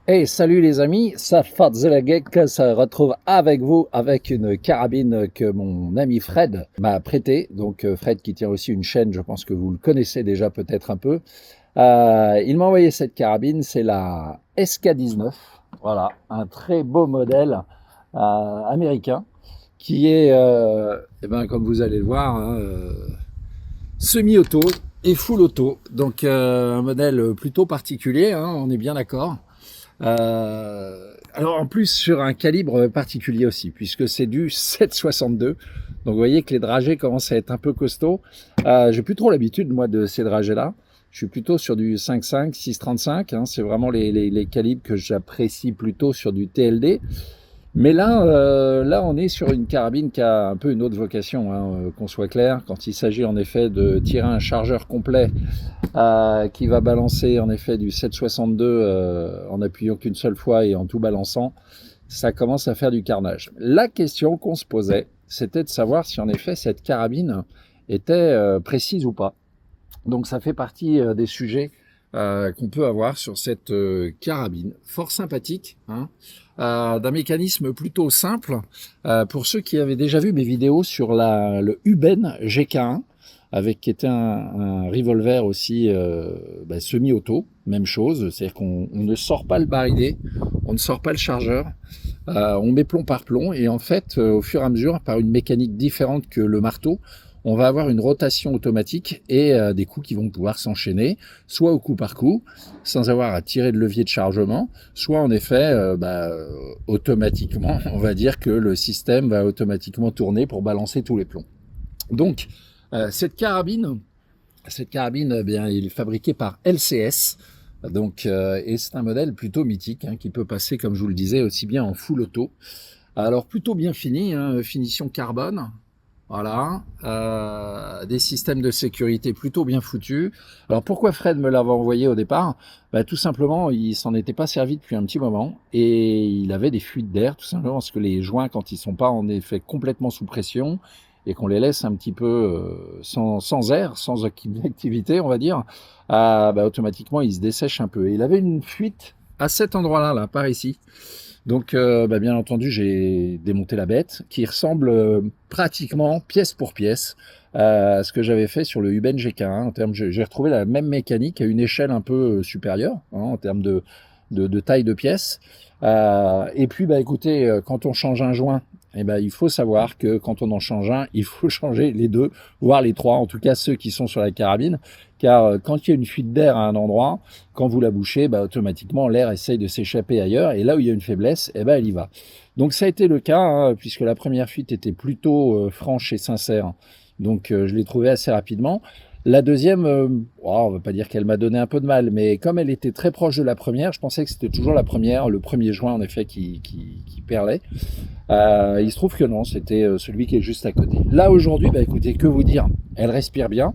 Hey, salut les amis, ça Fadzelagek se retrouve avec vous avec une carabine que mon ami Fred m'a prêtée. Donc Fred qui tient aussi une chaîne, je pense que vous le connaissez déjà peut-être un peu. Il m'a envoyé cette carabine, c'est la SK19. Voilà, un très beau modèle américain qui est, comme vous allez le voir, hein, semi-auto et full auto. Donc un modèle plutôt particulier, hein, on est bien d'accord. Alors en plus sur un calibre particulier aussi, puisque c'est du 7,62. Donc vous voyez que les dragées commencent à être un peu costauds. J'ai plus trop l'habitude moi de ces dragées-là. Je suis plutôt sur du 5,5, 6,35. Hein, c'est vraiment les calibres que j'apprécie plutôt sur du TLD. Mais là, on est sur une carabine qui a un peu une autre vocation, hein, qu'on soit clair. Quand il s'agit en effet de tirer un chargeur complet qui va balancer en effet du 7,62 en appuyant qu'une seule fois et en tout balançant, ça commence à faire du carnage. La question qu'on se posait, c'était de savoir si en effet cette carabine était précise ou pas. Donc ça fait partie des sujets qu'on peut avoir sur cette carabine, fort sympathique, hein, d'un mécanisme plutôt simple. Pour ceux qui avaient déjà vu mes vidéos sur le Uben GK1, avec qui était un revolver aussi semi-auto, même chose, c'est-à-dire qu'on ne sort pas le barillet, on ne sort pas le chargeur, on met plomb par plomb, et en fait, au fur et à mesure, par une mécanique différente que le marteau, on va avoir une rotation automatique et des coups qui vont pouvoir s'enchaîner, soit au coup par coup, sans avoir à tirer de levier de chargement, soit en effet, automatiquement, on va dire que le système va automatiquement tourner pour balancer tous les plombs. Donc, cette carabine, eh bien, il est fabriqué par LCS, donc, et c'est un modèle plutôt mythique, hein, qui peut passer, comme je vous le disais, aussi bien en full auto. Alors plutôt bien fini, hein, finition carbone, voilà, des systèmes de sécurité plutôt bien foutus. Alors pourquoi Fred me l'avait envoyé au départ? Tout simplement, il s'en était pas servi depuis un petit moment et il avait des fuites d'air, tout simplement parce que les joints, quand ils sont pas en effet complètement sous pression et qu'on les laisse un petit peu sans air, sans activité, on va dire, automatiquement ils se dessèchent un peu. Et il avait une fuite à cet endroit-là, là, par ici. Donc, bien entendu, j'ai démonté la bête, qui ressemble pratiquement pièce pour pièce à ce que j'avais fait sur le Uben GK1. J'ai retrouvé la même mécanique à une échelle un peu supérieure, hein, en termes de taille de pièce. Et puis, écoutez, quand on change un joint, il faut savoir que quand on en change un, il faut changer les deux, voire les trois, en tout cas ceux qui sont sur la carabine, car quand il y a une fuite d'air à un endroit, quand vous la bouchez, automatiquement l'air essaye de s'échapper ailleurs, et là où il y a une faiblesse, elle y va. Donc ça a été le cas, hein, puisque la première fuite était plutôt franche et sincère, donc je l'ai trouvée assez rapidement. La deuxième, on va pas dire qu'elle m'a donné un peu de mal, mais comme elle était très proche de la première, je pensais que c'était toujours la première, le premier joint en effet qui perlait. Il se trouve que non, c'était celui qui est juste à côté. Là aujourd'hui, écoutez, que vous dire, elle respire bien.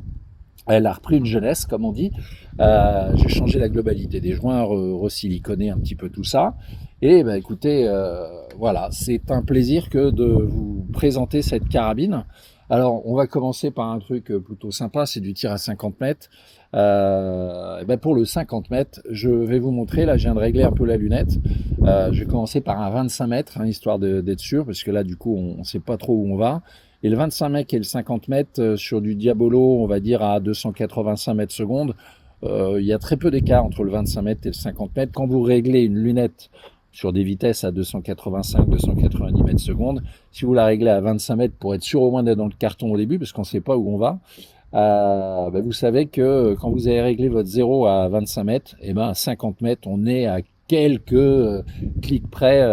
Elle a repris une jeunesse, comme on dit. J'ai changé la globalité des joints, resiliconé un petit peu tout ça. Et écoutez, voilà, c'est un plaisir que de vous présenter cette carabine. Alors, on va commencer par un truc plutôt sympa, c'est du tir à 50 mètres. Pour le 50 mètres, je vais vous montrer, là je viens de régler un peu la lunette. Je vais commencer par un 25 mètres, hein, histoire d'être sûr, parce que là du coup on ne sait pas trop où on va. Et le 25 mètres et le 50 mètres sur du Diabolo, on va dire à 285 mètres secondes, il y a très peu d'écart entre le 25 mètres et le 50 mètres. Quand vous réglez une lunette sur des vitesses à 285, 290 mètres secondes, si vous la réglez à 25 mètres pour être sûr au moins d'être dans le carton au début, parce qu'on ne sait pas où on va, vous savez que quand vous avez réglé votre 0 à 25 mètres, à 50 mètres, on est à quelques clics près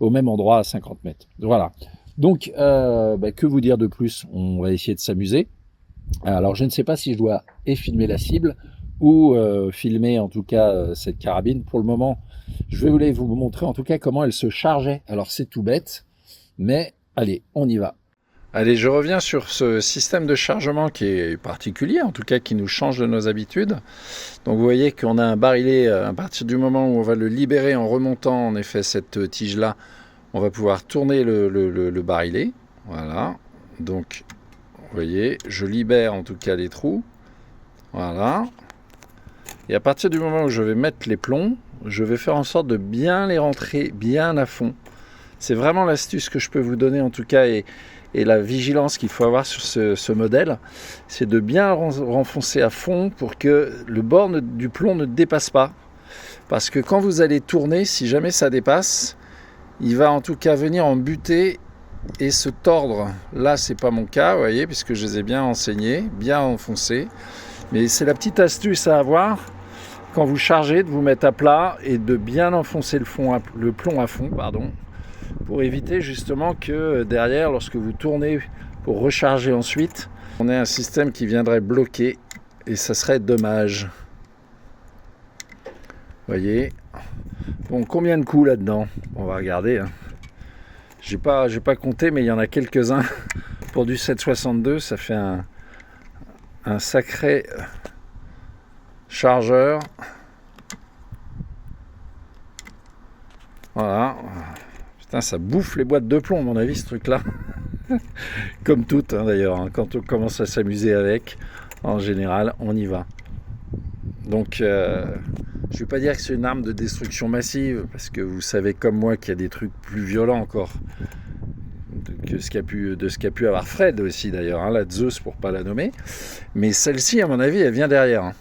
au même endroit à 50 mètres. Voilà. Donc, que vous dire de plus? On va essayer de s'amuser. Alors, je ne sais pas si je dois filmer la cible ou filmer en tout cas cette carabine. Pour le moment, je voulais vous montrer en tout cas comment elle se chargeait. Alors, c'est tout bête, mais allez, on y va. Allez, je reviens sur ce système de chargement qui est particulier, en tout cas qui nous change de nos habitudes. Donc vous voyez qu'on a un barillet à partir du moment où on va le libérer en remontant en effet cette tige-là. On va pouvoir tourner le barillet. Voilà. Donc, vous voyez, je libère en tout cas les trous. Voilà. Et à partir du moment où je vais mettre les plombs, je vais faire en sorte de bien les rentrer bien à fond. C'est vraiment l'astuce que je peux vous donner en tout cas et la vigilance qu'il faut avoir sur ce modèle, c'est de bien renfoncer à fond pour que le bord du plomb ne dépasse pas. Parce que quand vous allez tourner, si jamais ça dépasse, il va en tout cas venir en buter et se tordre. Là, c'est pas mon cas, vous voyez, puisque je les ai bien enseignés, bien enfoncés. Mais c'est la petite astuce à avoir quand vous chargez, de vous mettre à plat et de bien enfoncer le plomb à fond, pour éviter justement que derrière, lorsque vous tournez pour recharger ensuite, on ait un système qui viendrait bloquer et ça serait dommage. Vous voyez. Bon, combien de coups là-dedans? On va regarder. Hein. J'ai pas compté, mais il y en a quelques-uns. Pour du 7,62, ça fait un sacré chargeur. Voilà. Putain, ça bouffe les boîtes de plomb, à mon avis, ce truc-là. Comme toutes, hein, d'ailleurs. Hein. Quand on commence à s'amuser avec, en général, on y va. Donc, je ne vais pas dire que c'est une arme de destruction massive, parce que vous savez comme moi qu'il y a des trucs plus violents encore de ce qu'a pu avoir Fred aussi, d'ailleurs, hein, la Zeus pour ne pas la nommer. Mais celle-ci, à mon avis, elle vient derrière. Hein.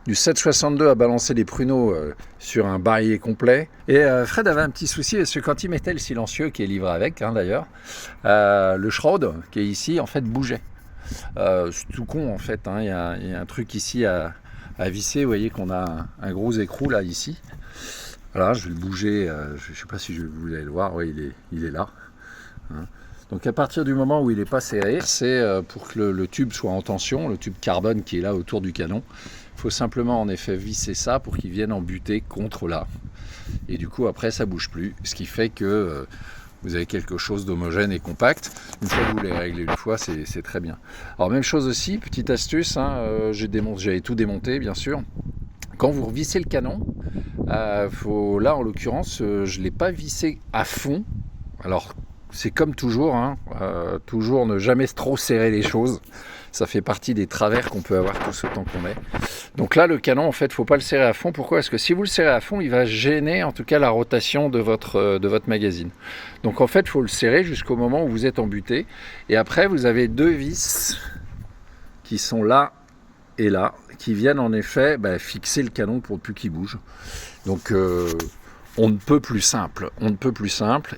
Du 7,62 à balancer des pruneaux sur un barillet complet. Et Fred avait un petit souci, parce que quand il mettait le silencieux, qui est livré avec, hein, d'ailleurs, le shroud, qui est ici, en fait, bougeait. C'est tout con, en fait. Hein. Il y a un truc ici à visser. Vous voyez qu'on a un gros écrou, là, ici. Voilà, je vais le bouger. Je ne sais pas si vous allez le voir. Oui, il est là. Hein. Donc à partir du moment où il n'est pas serré, c'est pour que le tube soit en tension, le tube carbone qui est là autour du canon. Il faut simplement en effet visser ça pour qu'il vienne en buter contre là. Et du coup après ça ne bouge plus, ce qui fait que vous avez quelque chose d'homogène et compact. Une fois que vous l'avez réglé une fois, c'est très bien. Alors même chose aussi, petite astuce, hein, j'avais tout démonté bien sûr. Quand vous revissez le canon, là en l'occurrence, je ne l'ai pas vissé à fond. Alors c'est comme toujours, hein, toujours ne jamais trop serrer les choses. Ça fait partie des travers qu'on peut avoir tout ce temps qu'on est. Donc là, le canon, en fait, il ne faut pas le serrer à fond. Pourquoi? Parce que si vous le serrez à fond, il va gêner en tout cas la rotation de votre magazine. Donc en fait, il faut le serrer jusqu'au moment où vous êtes embuté. Et après, vous avez deux vis qui sont là et là, qui viennent en effet fixer le canon pour plus qu'il bouge. Donc on ne peut plus simple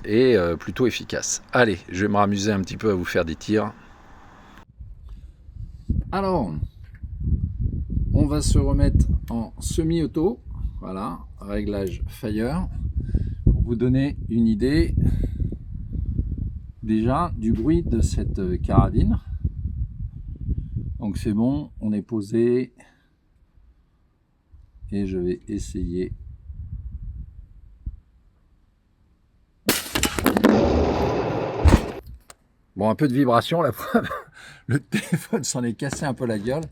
et plutôt efficace. Allez, je vais me ramuser un petit peu à vous faire des tirs. Alors, on va se remettre en semi-auto, voilà, réglage fire, pour vous donner une idée déjà du bruit de cette carabine. Donc c'est bon, on est posé et je vais essayer. Bon, un peu de vibration, la preuve, le téléphone s'en est cassé un peu la gueule.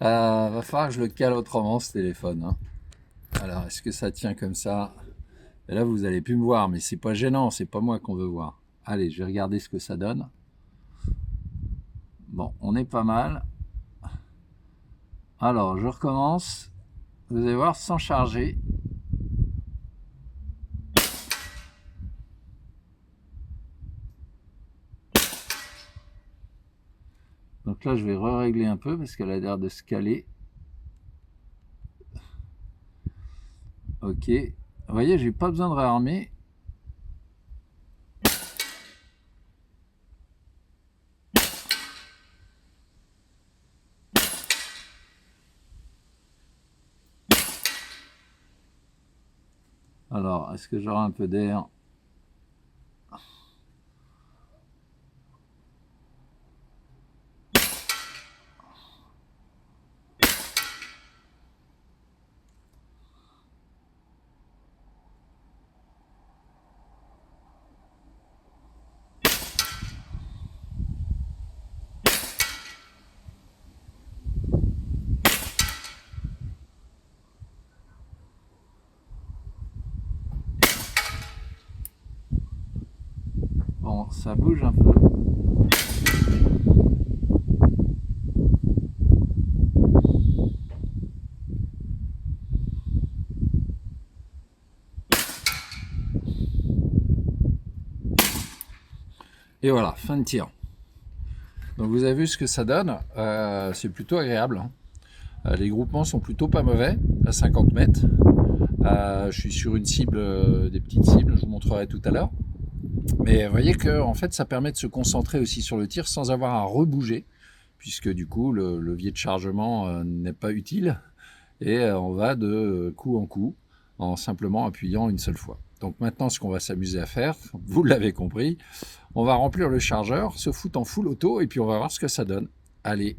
Va falloir que je le cale autrement, ce téléphone. Hein. Alors, est-ce que ça tient comme ça? Et là, vous n'allez plus me voir, mais c'est pas gênant, c'est pas moi qu'on veut voir. Allez, je vais regarder ce que ça donne. Bon, on est pas mal. Alors, je recommence. Vous allez voir, sans charger. Donc là, je vais régler un peu parce qu'elle a l'air de se caler. Ok. Vous voyez, j'ai pas besoin de réarmer. Alors, est-ce que j'aurai un peu d'air? Bon, ça bouge un peu. Et voilà, fin de tir. Donc vous avez vu ce que ça donne, c'est plutôt agréable, hein. Les groupements sont plutôt pas mauvais, à 50 mètres. Je suis sur une cible, des petites cibles, je vous montrerai tout à l'heure. Mais vous voyez que en fait, ça permet de se concentrer aussi sur le tir sans avoir à rebouger, puisque du coup, le levier de chargement n'est pas utile. Et on va de coup en coup, en simplement appuyant une seule fois. Donc maintenant, ce qu'on va s'amuser à faire, vous l'avez compris, on va remplir le chargeur, se foutre en full auto, et puis on va voir ce que ça donne. Allez.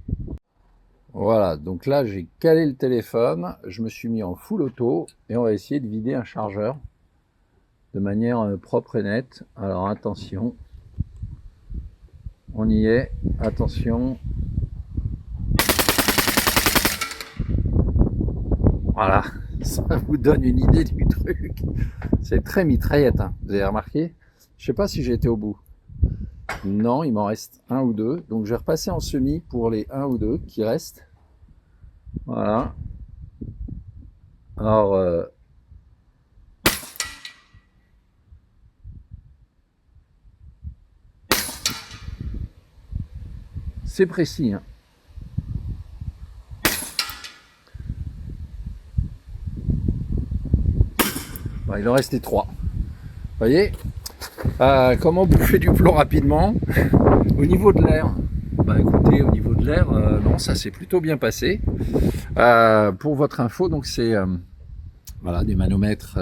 Voilà, donc là j'ai calé le téléphone, je me suis mis en full auto, et on va essayer de vider un chargeur de manière propre et nette. Alors attention, on y est, attention. Voilà, ça vous donne une idée du truc. C'est très mitraillette, hein. Vous avez remarqué? Je sais pas si j'ai été au bout. Non, il m'en reste un ou deux. Donc je vais repasser en semi pour les 1 ou 2 qui restent. Voilà. Alors, c'est précis, hein. Bon, il en restait 3. Vous voyez, comment bouffer du plomb rapidement? Au niveau de l'air, bah écoutez, au niveau de l'air, non, ça s'est plutôt bien passé. Pour votre info, donc c'est voilà, des manomètres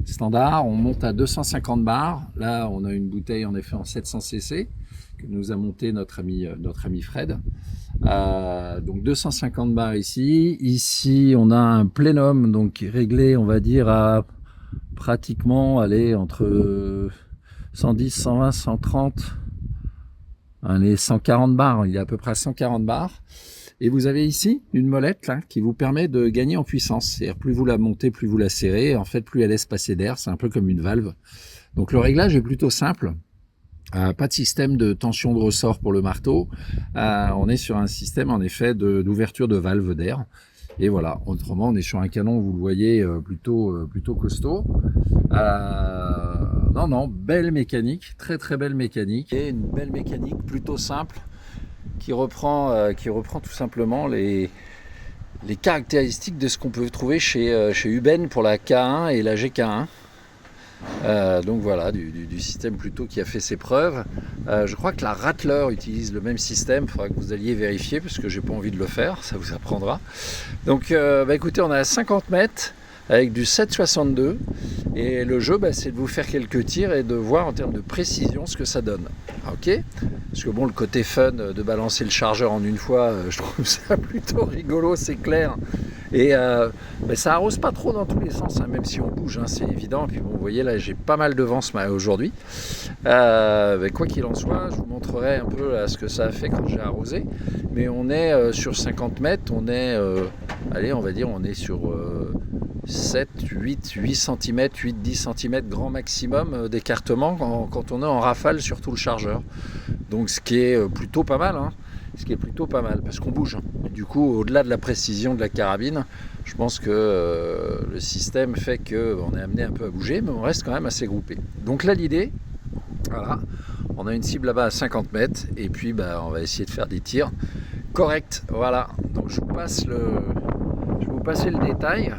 standards. On monte à 250 bars. Là, on a une bouteille en effet en 700 cc que nous a monté notre ami Fred. Donc 250 bars ici. Ici, on a un plénum donc réglé, on va dire à pratiquement aller entre 110, 120, 130, allez 140 bars. Il est à peu près à 140 bars. Et vous avez ici une molette là, qui vous permet de gagner en puissance. C'est-à-dire plus vous la montez, plus vous la serrez. En fait, plus elle laisse passer d'air. C'est un peu comme une valve. Donc le réglage est plutôt simple. Pas de système de tension de ressort pour le marteau. On est sur un système en effet d'ouverture de valve d'air. Et voilà, autrement on est sur un canon, vous le voyez, plutôt costaud. Non, belle mécanique, très très belle mécanique. Et une belle mécanique plutôt simple qui reprend tout simplement les caractéristiques de ce qu'on peut trouver chez Uben pour la K1 et la GK1. Donc voilà, du système plutôt qui a fait ses preuves. Je crois que la Rattler utilise le même système, il faudra que vous alliez vérifier parce que j'ai pas envie de le faire, ça vous apprendra. Donc écoutez, on est à 50 mètres avec du 7,62 et le jeu c'est de vous faire quelques tirs et de voir en termes de précision ce que ça donne. Ok, parce que bon, le côté fun de balancer le chargeur en une fois, je trouve ça plutôt rigolo, c'est clair. Et ça arrose pas trop dans tous les sens, hein, même si on bouge, hein, c'est évident. Et puis bon, vous voyez là, j'ai pas mal de vent aujourd'hui. Quoi qu'il en soit, je vous montrerai un peu là, ce que ça a fait quand j'ai arrosé. Mais on est sur 50 mètres, on est, allez, on va dire, on est sur 7, 8 cm, 8-10 cm grand maximum d'écartement quand on est en rafale sur tout le chargeur. Donc ce qui est plutôt pas mal, hein. Ce qui est plutôt pas mal parce qu'on bouge. Et du coup, au-delà de la précision de la carabine, je pense que le système fait qu'on est amené un peu à bouger, mais on reste quand même assez groupé. Donc là, l'idée, voilà, on a une cible là-bas à 50 mètres et puis on va essayer de faire des tirs corrects. Voilà, donc je vais vous passer le détail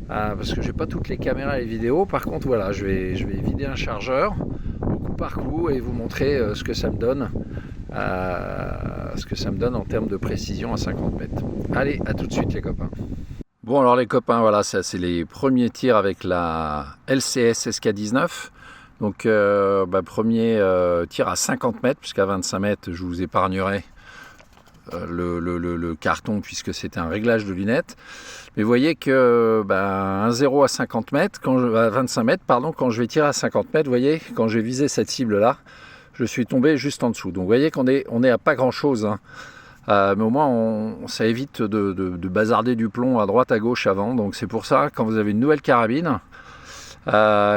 parce que j'ai pas toutes les caméras et les vidéos. Par contre, voilà, je vais vider un chargeur au coup par coup et vous montrer ce que ça me donne. Ce que ça me donne en termes de précision à 50 mètres. Allez, à tout de suite les copains. Bon alors les copains, voilà, ça c'est les premiers tirs avec la LCS SK19. Donc premier tir à 50 mètres, puisqu'à 25 mètres je vous épargnerai le carton puisque c'était un réglage de lunettes. Mais vous voyez que un 0 à 50 mètres, à 25 mètres, pardon, quand je vais tirer à 50 mètres, vous voyez, quand j'ai visé cette cible là, je suis tombé juste en dessous. Donc vous voyez qu'on est à pas grand chose, hein. Mais au moins ça évite de bazarder du plomb à droite à gauche avant. Donc c'est pour ça, quand vous avez une nouvelle carabine et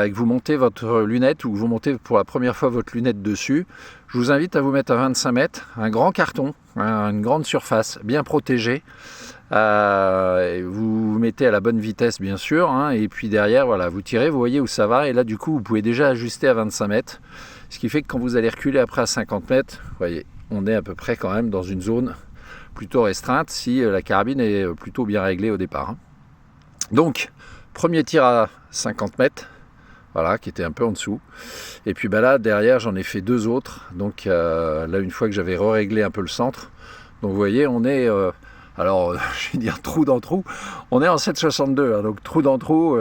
que vous montez votre lunette ou que vous montez pour la première fois votre lunette dessus, je vous invite à vous mettre à 25 mètres, un grand carton, une grande surface bien protégée, Et vous mettez à la bonne vitesse bien sûr, hein, et puis derrière voilà, vous tirez, vous voyez où ça va, et là du coup vous pouvez déjà ajuster à 25 mètres, ce qui fait que quand vous allez reculer après à 50 mètres, vous voyez, on est à peu près quand même dans une zone plutôt restreinte si la carabine est plutôt bien réglée au départ, hein. Donc premier tir à 50 mètres, voilà, qui était un peu en dessous, et puis bah là derrière j'en ai fait deux autres, donc là une fois que j'avais réglé un peu le centre, donc vous voyez on est alors, je vais dire trou dans trou, on est en 7,62, hein, donc trou dans trou,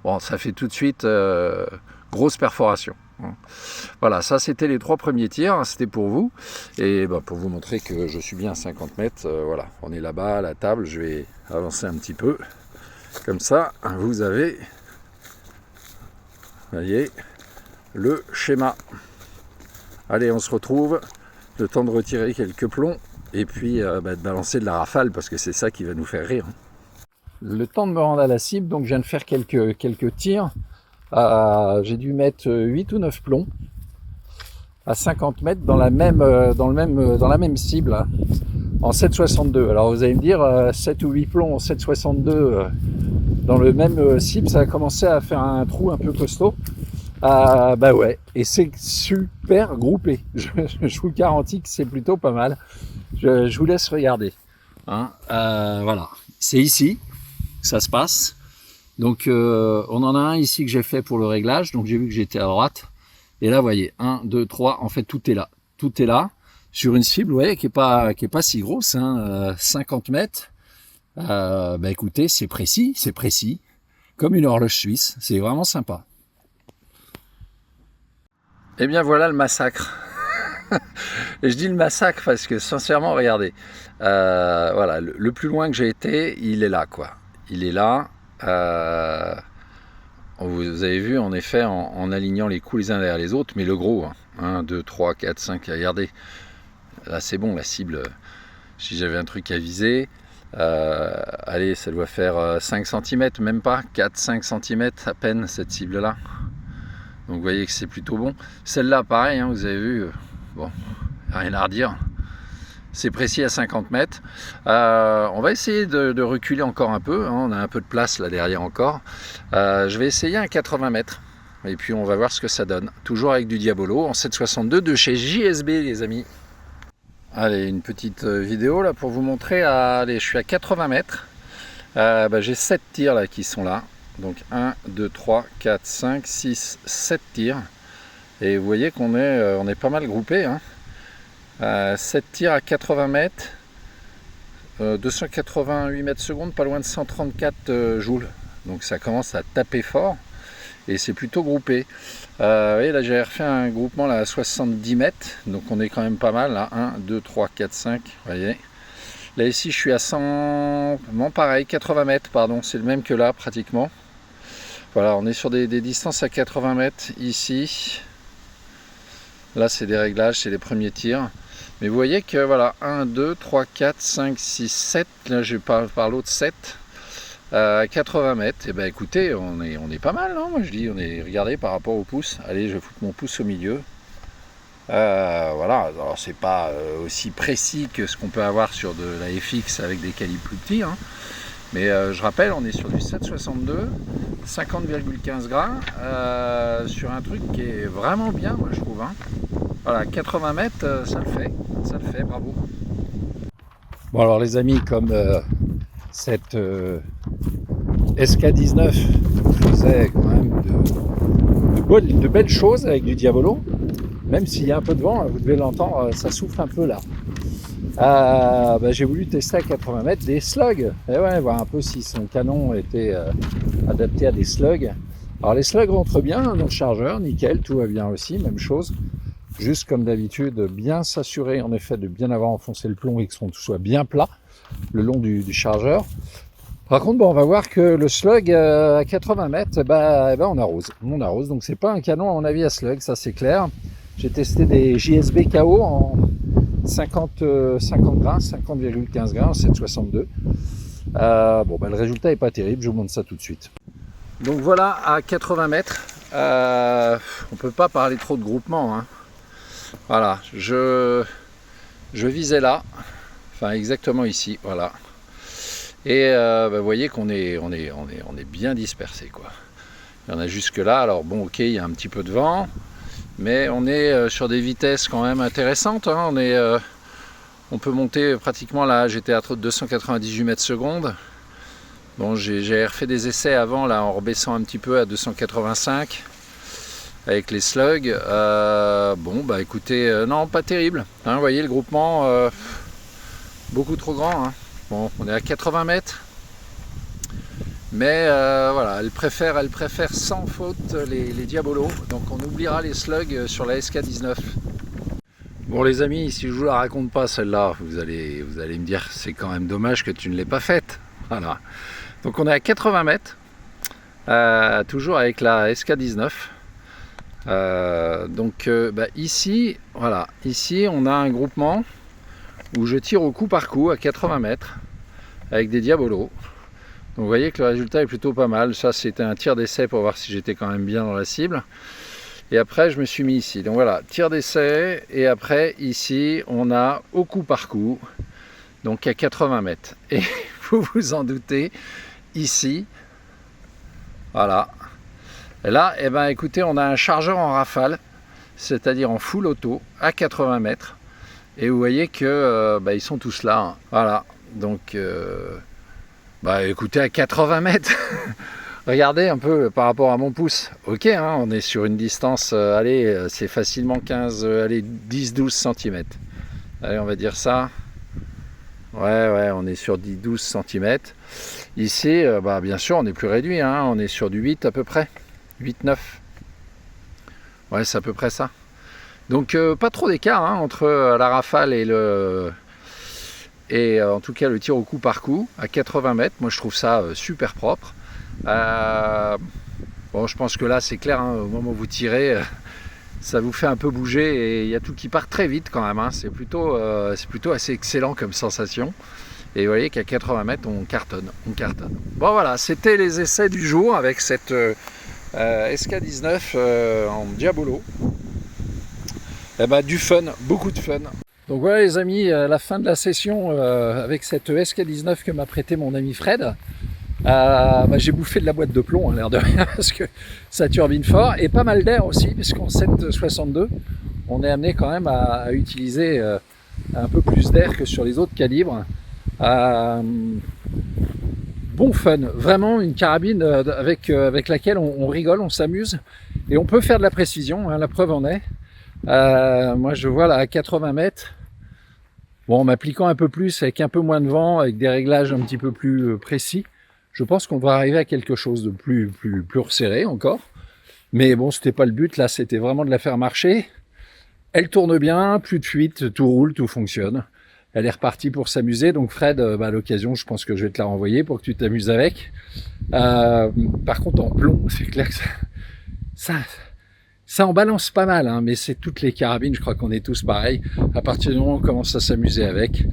bon, ça fait tout de suite grosse perforation. Voilà, ça c'était les trois premiers tirs, hein, c'était pour vous, et ben, pour vous montrer que je suis bien à 50 mètres, voilà, on est là-bas à la table, je vais avancer un petit peu, comme ça, vous avez, voyez, le schéma. Allez, on se retrouve, le temps de retirer quelques plombs, et puis de balancer de la rafale, parce que c'est ça qui va nous faire rire. Le temps de me rendre à la cible, donc je viens de faire quelques tirs. J'ai dû mettre 8 ou 9 plombs à 50 mètres dans la même cible, hein, en 7,62. Alors vous allez me dire, 7 ou 8 plombs en 7,62 dans le même cible, ça a commencé à faire un trou un peu costaud. Bah ouais, et c'est super groupé. Je vous garantis que c'est plutôt pas mal. Je vous laisse regarder, hein. Voilà, c'est ici que ça se passe. Donc on en a un ici que j'ai fait pour le réglage, donc j'ai vu que j'étais à droite, et là vous voyez 1, 2, 3, en fait tout est là sur une cible, vous voyez, qui est pas si grosse, hein, 50 mètres. Bah écoutez, c'est précis comme une horloge suisse, c'est vraiment sympa. Et bien voilà le massacre. Et je dis le massacre parce que sincèrement, regardez, voilà, le plus loin que j'ai été, il est là, quoi. Il est là. Vous avez vu, en effet, en alignant les coups les uns derrière les autres, mais le gros, hein, 1, 2, 3, 4, 5, regardez. Là, c'est bon, la cible, si j'avais un truc à viser, allez, ça doit faire 5 cm, même pas, 4-5 cm à peine, cette cible-là. Donc vous voyez que c'est plutôt bon. Celle-là, pareil, hein, vous avez vu, bon, rien à redire. C'est précis à 50 mètres. On va essayer de reculer encore un peu, hein, on a un peu de place là derrière encore. Je vais essayer un 80 mètres. Et puis on va voir ce que ça donne. Toujours avec du Diabolo en 7,62 de chez JSB, les amis. Allez, une petite vidéo là pour vous montrer. Allez, je suis à 80 mètres. J'ai 7 tirs là qui sont là. Donc 1, 2, 3, 4, 5, 6, 7 tirs. Et vous voyez qu'on est, on est pas mal groupé, hein. 7 tirs à 80 mètres, 288 mètres secondes, pas loin de 134 joules. Donc ça commence à taper fort et c'est plutôt groupé. Vous voyez, là j'ai refait un groupement là, à 70 mètres, donc on est quand même pas mal là. 1, 2, 3, 4, 5, vous voyez. Là ici je suis à 100, non pareil, 80 mètres, pardon, c'est le même que là pratiquement. Voilà, on est sur des distances à 80 mètres ici. Là, c'est des réglages, c'est les premiers tirs. Mais vous voyez que voilà, 1, 2, 3, 4, 5, 6, 7. Là, je par l'autre 7. 80 mètres. Et ben écoutez, on est pas mal, non? Moi, je dis, regardez par rapport au pouce. Allez, je vais foutre mon pouce au milieu. Voilà, alors c'est pas aussi précis que ce qu'on peut avoir sur de la FX avec des calibres plus petits, hein. Mais je rappelle, on est sur du 7,62, 50,15 grammes, sur un truc qui est vraiment bien, moi je trouve, hein. Voilà, 80 mètres, ça le fait, bravo. Bon alors les amis, comme cette SK19 faisait quand même de belles choses avec du Diabolo, même s'il y a un peu de vent, vous devez l'entendre, ça souffle un peu là. J'ai voulu tester à 80 mètres des slugs, et ouais, voir un peu si son canon était adapté à des slugs. Alors les slugs rentrent bien dans le chargeur, nickel, tout va bien aussi, même chose. Juste comme d'habitude, bien s'assurer en effet de bien avoir enfoncé le plomb et que tout soit bien plat le long du chargeur. Par contre, on va voir que le slug à 80 mètres, on arrose. Donc c'est pas un canon à mon avis à slug, ça c'est clair. J'ai testé des JSB KO en 50 grains, 50,15 grains, 7,62. Le résultat est pas terrible, je vous montre ça tout de suite. Donc voilà, à 80 mètres, on peut pas parler trop de groupement, hein. Voilà, je visais là, enfin exactement ici, voilà. Et vous voyez qu'on est bien dispersé, quoi. Il y en a jusque là. Alors bon, ok, il y a un petit peu de vent, mais on est sur des vitesses quand même intéressantes, hein. On peut monter pratiquement là. J'étais à 298 mètres secondes. Bon, j'ai refait des essais avant là en rebaissant un petit peu à 285 avec les slugs. Bon, bah écoutez, non, pas terrible. Hein, vous voyez le groupement, beaucoup trop grand, hein. Bon, on est à 80 mètres. Mais voilà, elle préfère sans faute les diabolos. Donc on oubliera les slugs sur la SK19. Bon les amis, si je vous la raconte pas celle-là, vous allez me dire c'est quand même dommage que tu ne l'aies pas faite. Voilà. Donc on est à 80 mètres, toujours avec la SK19. Ici, voilà, ici on a un groupement où je tire au coup par coup à 80 mètres avec des diabolos. Donc vous voyez que le résultat est plutôt pas mal. Ça c'était un tir d'essai pour voir si j'étais quand même bien dans la cible. Et après je me suis mis ici. Donc voilà, tir d'essai. Et après ici on a au coup par coup. Donc à 80 mètres. Et vous vous en doutez, ici, voilà. Et là, eh ben, écoutez, on a un chargeur en rafale, c'est-à-dire en full auto, à 80 mètres. Et vous voyez que ils sont tous là, hein. Voilà. Donc, écoutez, à 80 mètres, regardez un peu par rapport à mon pouce. Ok, hein, on est sur une distance, c'est facilement 10-12 cm. Allez, on va dire ça. Ouais, on est sur 10-12 cm. Ici, bien sûr, on est plus réduit, hein, on est sur du 8 à peu près. 8-9. Ouais, c'est à peu près ça. Donc, pas trop d'écart, hein, entre la rafale et en tout cas le tir au coup par coup à 80 mètres. Moi je trouve ça super propre. Bon, je pense que là c'est clair, hein, au moment où vous tirez, ça vous fait un peu bouger et il y a tout qui part très vite quand même, hein. C'est plutôt assez excellent comme sensation. Et vous voyez qu'à 80 mètres on cartonne. Bon voilà, c'était les essais du jour avec cette SK19 en diabolo. Et du fun, beaucoup de fun. Donc voilà les amis, la fin de la session avec cette SK19 que m'a prêté mon ami Fred. J'ai bouffé de la boîte de plomb, hein, l'air de rien, parce que ça turbine fort, et pas mal d'air aussi, puisqu'en 7,62, on est amené quand même à utiliser un peu plus d'air que sur les autres calibres. Bon fun, vraiment une carabine avec laquelle on rigole, on s'amuse, et on peut faire de la précision, hein, la preuve en est. Moi je vois là à 80 mètres, bon, en m'appliquant un peu plus, avec un peu moins de vent, avec des réglages un petit peu plus précis, je pense qu'on va arriver à quelque chose de plus resserré encore. Mais bon, c'était pas le but, là c'était vraiment de la faire marcher. Elle tourne bien, plus de fuite, tout roule, tout fonctionne. Elle est repartie pour s'amuser, donc Fred, à l'occasion, je pense que je vais te la renvoyer pour que tu t'amuses avec. Par contre, en plomb, c'est clair que ça en balance pas mal, hein, mais c'est toutes les carabines, je crois qu'on est tous pareils. À partir du moment où on commence à s'amuser avec,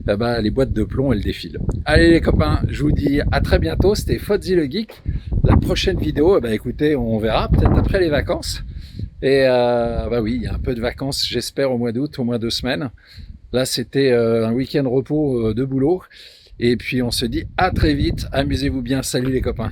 les boîtes de plomb, elles défilent. Allez les copains, je vous dis à très bientôt, c'était Fozzy le Geek. La prochaine vidéo, écoutez, on verra, peut-être après les vacances. Et oui, il y a un peu de vacances, j'espère, au mois d'août, au moins 2 semaines. Là, c'était un week-end repos de boulot. Et puis, on se dit à très vite, amusez-vous bien, salut les copains.